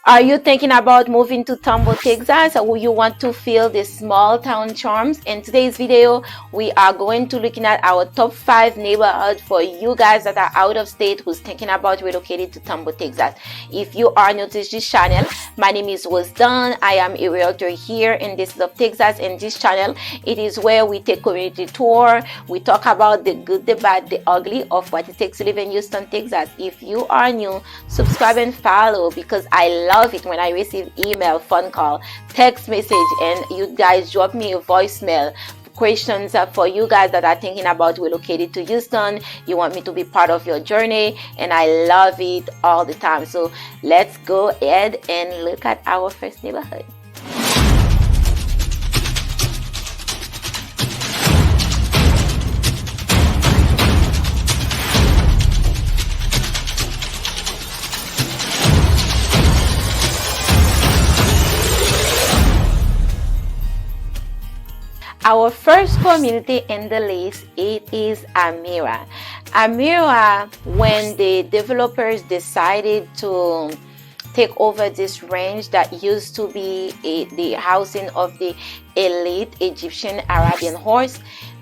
Are you thinking about moving to Tomball, Texas, or you want to feel the small town charms? In today's video, we are going to looking at our top 5 neighborhoods for you guys that are out of state who's thinking about relocating to Tomball, Texas. If you are new to this channel, my name is Dunn. I am a realtor here in this of Texas. In this channel, it is where we take community tour. We talk about the good, the bad, the ugly of what it takes to live in Houston, Texas. If you are new, subscribe and follow, because I love it when I receive email, phone call, text message, and you guys drop me a voicemail. Questions for you guys that are thinking about relocating to Houston. You want me to be part of your journey, and I love it all the time. So let's go ahead and look at our first neighborhood. Our first community in the list, it is Amira. Amira, when the developers decided to take over this range that used to be the housing of the elite Egyptian Arabian horse.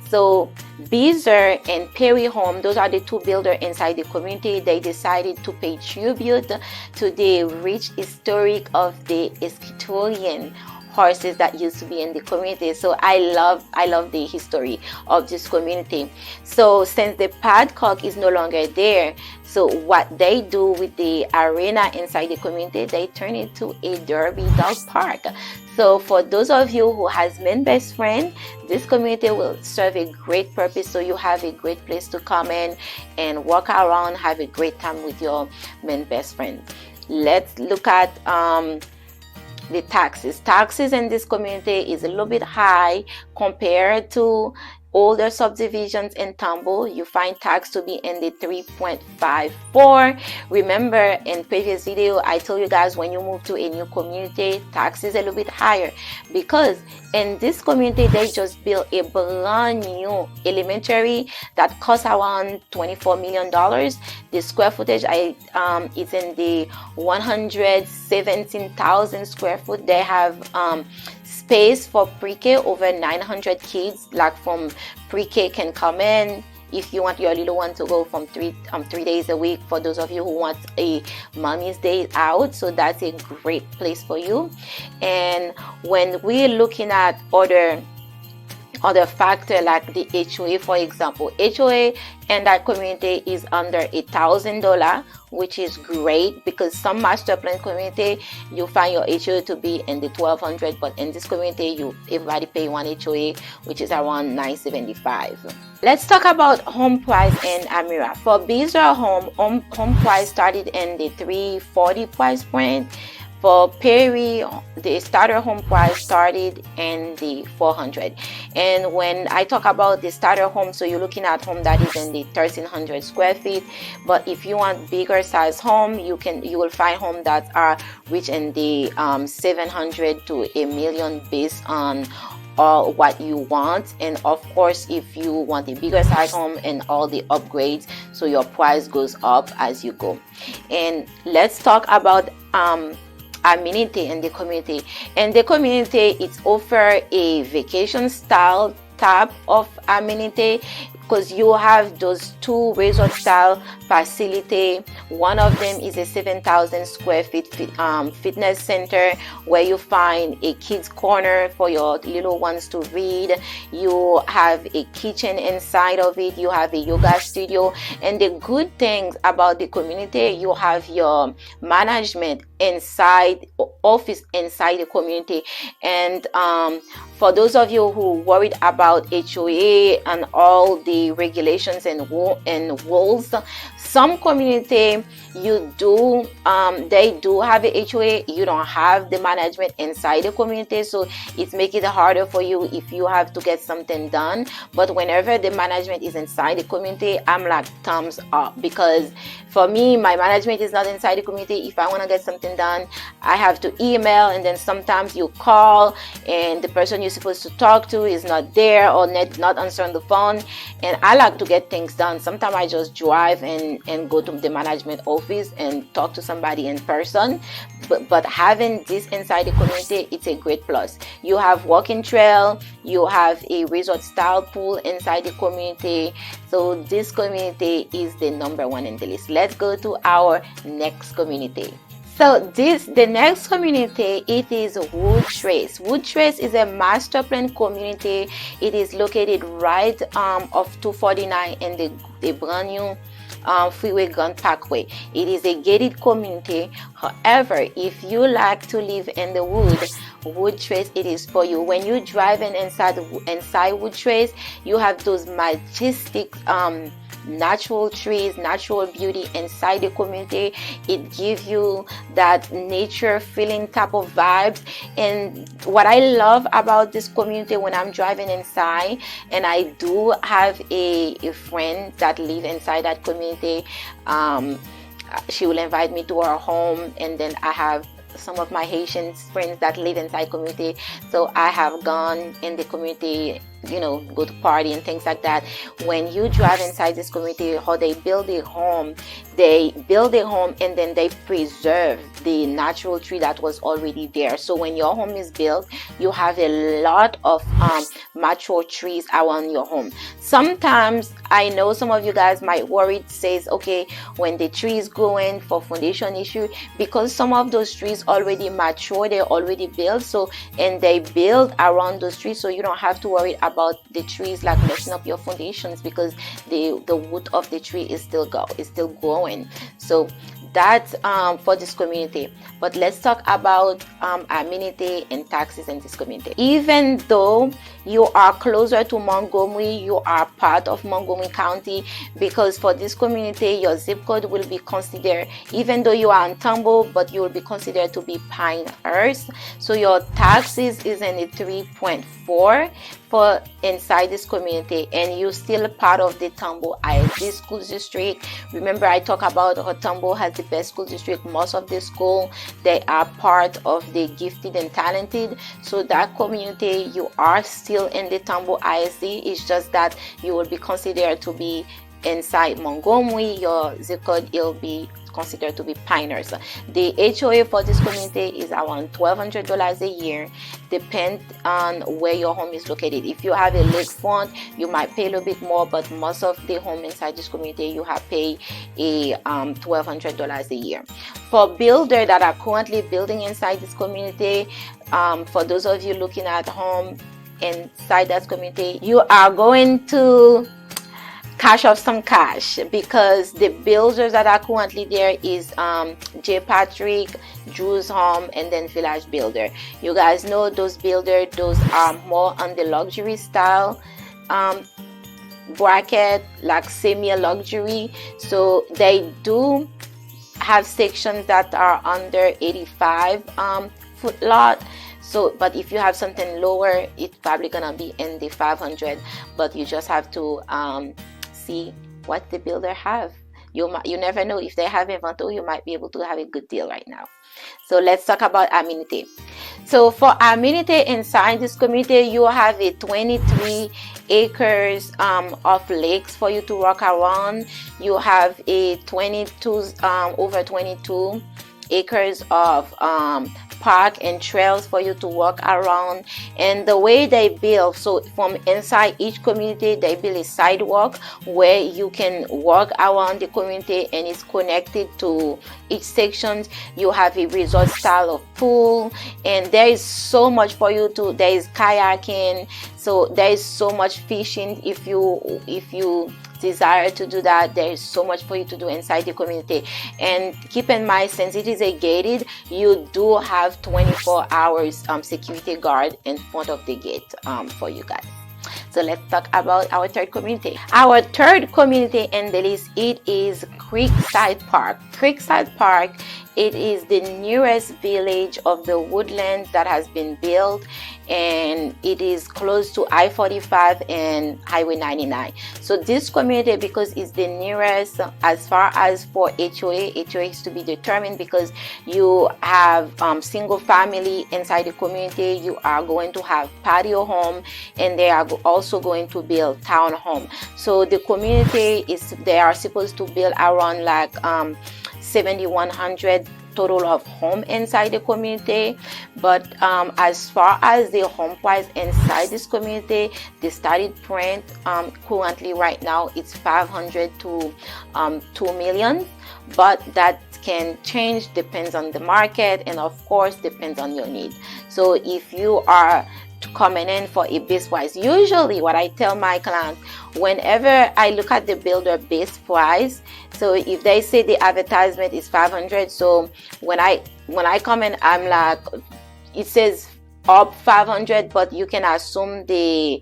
So Beezer and Perry Home, those are the two builders inside the community. They decided to pay tribute to the rich historic of the Equestrian horses that used to be in the community. So I love the history of this community. So since the paddock is no longer there, so what they do with the arena inside the community, they turn it to a derby dog park. So for those of you who has men best friend, this community will serve a great purpose. So you have a great place to come in and walk around, have a great time with your men best friend. Let's look at the taxes in this community is a little bit high compared to older subdivisions in Tomball. You find tax to be in the 3.54. Remember, in previous video I told you guys, when you move to a new community, tax is a little bit higher, because in this community they just built a brand new elementary that costs around $24 million. The square footage is in the 117,000 square foot. They have space for pre-K, over 900 kids, like from pre-K can come in. If you want your little one to go from 3 days a week, for those of you who want a mommy's day out, so that's a great place for you. And when we're looking at other factor like the HOA, for example, HOA in that community is under $1,000, which is great, because some master plan community you find your HOA to be in the $1,200, but in this community everybody pay one HOA, which is around $975. Let's talk about home price in Amira. For Beezer home price started in the $340 price point. For Perry, the starter home price started in the $400. And when I talk about the starter home, so you're looking at home that is in the 1,300 square feet. But if you want bigger size home, you will find home that are reaching the 700 to a million based on all what you want. And of course, if you want a bigger size home and all the upgrades, so your price goes up as you go. And let's talk about amenity in the community. In the community, it's offer a vacation style type of amenity, because you have those two resort style facility. One of them is a 7,000 square feet fitness center, where you find a kids corner for your little ones to read. You have a kitchen inside of it. You have a yoga studio. And the good things about the community, you have your management inside, office inside the community. And for those of you who worried about HOA and all the regulations and rules, some community they do have a HOA. You don't have the management inside the community, so it makes it harder for you if you have to get something done. But whenever the management is inside the community, I'm like thumbs up, because for me, my management is not inside the community. If I want to get something done, I have to email, and then sometimes you call and the person you're supposed to talk to is not there or not answering the phone. And I like to get things done. Sometimes I just drive and go to the management office office and talk to somebody in person, but having this inside the community, it's a great plus. You have walking trail, you have a resort style pool inside the community. So this community is the number one in the list. Let's go to our next community. So the next community, it is Woodtrace. Woodtrace is a master plan community. It is located right off 249 in the brand new Freeway Gun Parkway. It is a gated community. However, if you like to live in the Woodtrace, it is for you. When you driving inside Woodtrace, you have those majestic natural trees, natural beauty inside the community. It gives you that nature feeling type of vibes. And what I love about this community when I'm driving inside, and I do have a friend that live inside that community, she will invite me to her home, and then I have some of my Haitian friends that live inside community, so I have gone in the community, you know, go to party and things like that. When you drive inside this community, how they build a home and then they preserve the natural tree that was already there. So when your home is built, you have a lot of mature trees around your home. Sometimes I know some of you guys might worry, says, okay, when the tree is growing for foundation issue, because some of those trees already mature, they're already built, so, and they build around those trees, so you don't have to worry about the trees like messing up your foundations, because the wood of the tree is still growing. So that's for this community. But let's talk about amenity and taxes in this community. Even though you are closer to Montgomery, you are part of Montgomery County, because for this community your zip code will be considered, even though you are in Tomball, but you will be considered to be Pinehurst. So your taxes is in the 3.4 for inside this community, and you're still part of the Tomball ISD school district. Remember, I talk about how Tomball has the best school district. Most of the school, they are part of the gifted and talented. So that community, you are still in the Tomball ISD. It's just that you will be considered to be inside Montgomery. Your zip code will be considered to be Pinehurst. The HOA for this community is around $1,200 a year, depend on where your home is located. If you have a lakefront, you might pay a little bit more, but most of the home inside this community, you have pay a $1,200 a year. For builders that are currently building inside this community, for those of you looking at home inside that community, you are going to cash off some cash, because the builders that are currently there is J. Patrick, Drew's Home, and then Village Builder. You guys know those builders, those are more on the luxury style bracket, like semi-luxury. So they do have sections that are under 85 foot lot. So, but if you have something lower, it's probably gonna be in the 500, but you just have to see what the builder have. You never know, if they have inventory, you might be able to have a good deal right now. So let's talk about amenity. So for amenity inside this community, you have a 23 acres of lakes for you to walk around. You have a over 22 acres of park and trails for you to walk around. And the way they build, so from inside each community, they build a sidewalk where you can walk around the community, and it's connected to each section. You have a resort style of pool, and there is so much for you to, there is kayaking, so there is so much fishing. If you desire to do that, there is so much for you to do inside the community. And keep in mind, since it is a gated, you do have 24 hours security guard in front of the gate for you guys. So let's talk about our third community. Our third community in the list, it is Creekside Park. Creekside Park, it is the nearest village of the Woodlands that has been built, and it is close to I-45 and Highway 99. So this community, because it's the nearest, as far as for HOA is to be determined, because you have single family inside the community, you are going to have patio home, and they are also going to build town home. So the community is, they are supposed to build around like 7,100 total of home inside the community. But as far as the home price inside this community, the starting point currently right now it's 500 to 2 million, but that can change, depends on the market, and of course depends on your need. So if you are coming in for a base price, usually what I tell my clients, whenever I look at the builder base price, so if they say the advertisement is 500, so when I come in, I'm like, it says up 500, but you can assume the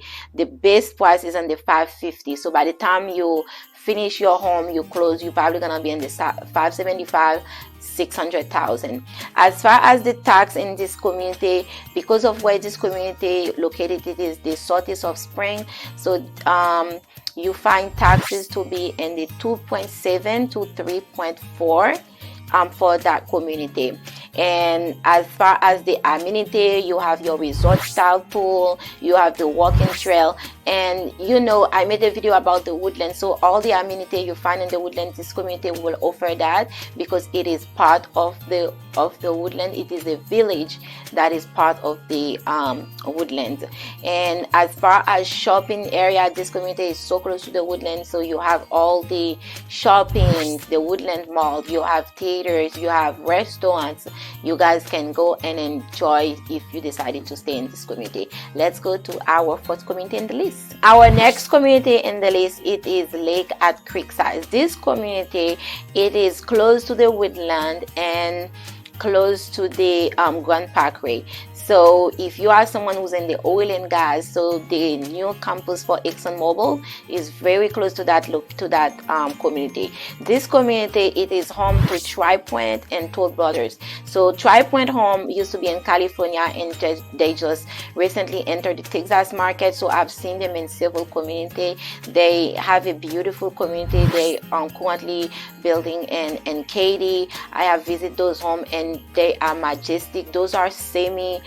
base price is on the 550. So by the time you finish your home, you close, you're probably gonna be in the 575, 600,000. As far as the tax in this community, because of where this community located, it is the southeast of Spring, so you find taxes to be in the 2.7 to 3.4 for that community. And as far as the amenity, you have your resort style pool, you have the walking trail, and you know, I made a video about the woodland, so all the amenity you find in the woodland, this community will offer that because it is part of the woodland. It is a village that is part of the woodland. And as far as shopping area, this community is so close to the woodland, so you have all the shopping, the woodland mall, you have theaters, you have restaurants. You guys can go and enjoy if you decided to stay in this community. Let's go to our fourth community in the list. Our next community in the list, it is Lake at Creekside. This community, it is close to the woodland and close to the Grand Parkway. So if you are someone who's in the oil and gas, so the new campus for ExxonMobil is very close to that community. This community, it is home to Tri-Point and Toll Brothers. So Tri-Point home used to be in California, and they just recently entered the Texas market. So I've seen them in several communities. They have a beautiful community. They are currently building in Katy. I have visited those homes and they are majestic. Those are semi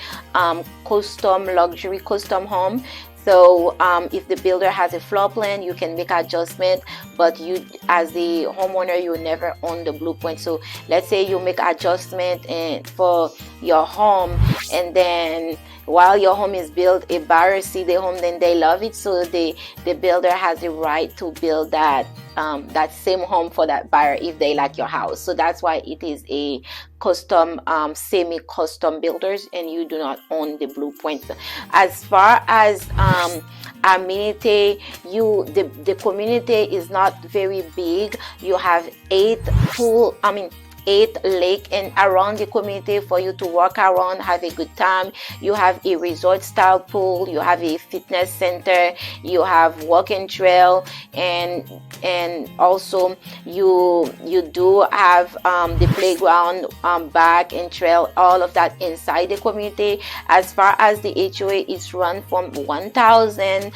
custom, luxury custom home. So if the builder has a floor plan, you can make adjustment, but you as the homeowner, you never own the blueprint. So let's say you make adjustment for your home, and then while your home is built, a buyer see the home, then they love it, so the builder has the right to build that same home for that buyer if they like your house. So that's why it is a custom, semi-custom builders, and you do not own the blueprint. As far as amenity, the community is not very big. You have 8 lake and around the community for you to walk around, have a good time. You have a resort style pool, you have a fitness center, you have walking trail, and also you do have the playground, back and trail, all of that inside the community. As far as the HOA, it's run from $1,000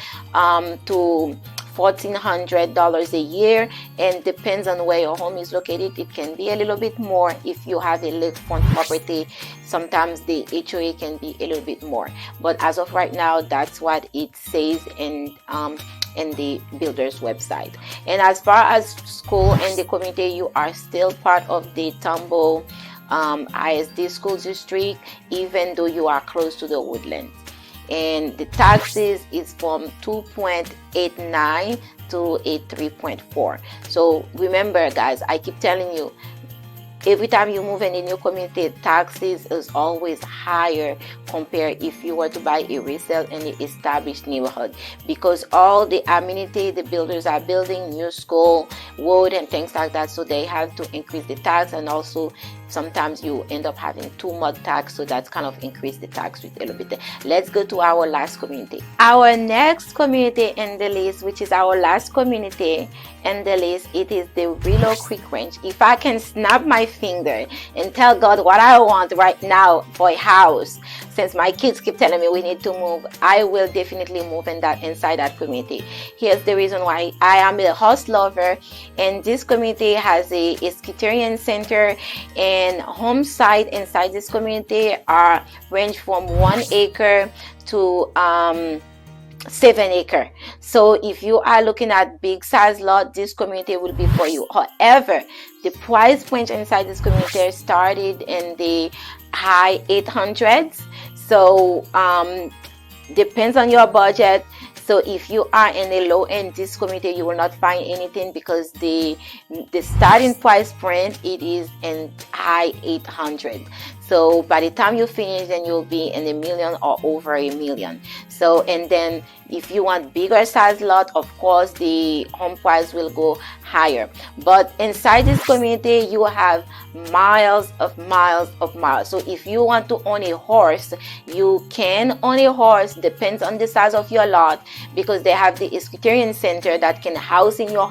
to $1,400 a year, and depends on where your home is located. It can be a little bit more if you have a lakefront property. Sometimes the HOA can be a little bit more, but as of right now, that's what it says in the builder's website. And as far as school and the community, you are still part of the Tomball ISD school district, even though you are close to the woodlands. And the taxes is from 2.89 to a 3.4. So remember, guys, I keep telling you, every time you move in a new community, taxes is always higher compared if you were to buy a resale in the established neighborhood, because all the amenity the builders are building, new school, road, and things like that, so they have to increase the tax. And also sometimes you end up having too much tax, so that's kind of increase the tax rate a little bit. Let's go to our last community. Our next community in the list, which is our last community in the list, it is the WillowCreek Ranch. If I can snap my finger and tell God what I want right now for a house, since my kids keep telling me we need to move, I will definitely move inside that community. Here's the reason why. I am a horse lover, and this community has a equestrian center, and home site inside this community are range from 1 acre to 7 acre. So if you are looking at big size lot, this community will be for you. However, The price range inside this community started in the high 800s. So depends on your budget. So if you are in the low end this community, you will not find anything, because the starting price point, it is in high 800. So by the time you finish, then you'll be in a million or over a million. So, and then if you want bigger size lot, of course the home price will go higher. But inside this community, you have miles of miles of miles. So if you want to own a horse, you can own a horse. Depends on the size of your lot, because they have the equestrian center that can house in your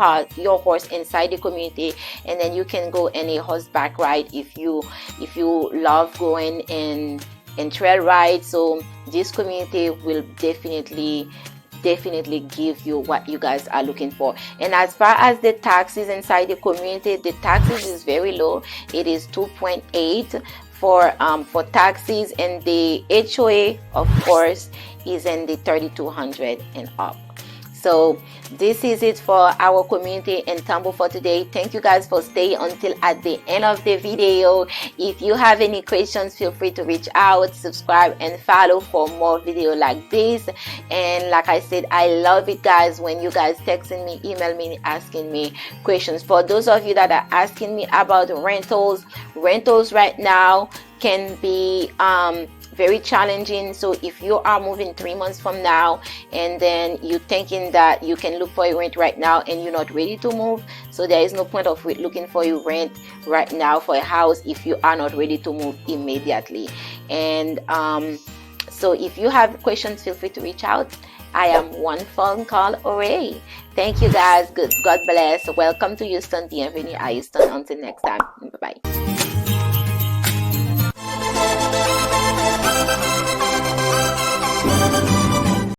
horse inside the community, and then you can go in a horseback ride if you love going in trail ride. So this community will definitely give you what you guys are looking for. And as far as the taxes inside the community, the taxes is very low. It is 2.8 for taxes, and the HOA, of course, is in the 3,200 and up. So this is it for our community in Tomball for today. Thank you guys for staying until at the end of the video. If you have any questions, feel free to reach out, subscribe and follow for more video like this. And like I said, I love it guys when you guys texting me, email me, asking me questions. For those of you that are asking me about rentals right now can be very challenging. So if you are moving 3 months from now, and then you thinking that you can look for a rent right now and you're not ready to move, so there is no point of looking for a rent right now for a house if you are not ready to move immediately. And so if you have questions, feel free to reach out. I am one phone call away. Thank you guys. God bless. Welcome to Houston, bienvenue à Houston. Until next time, bye bye.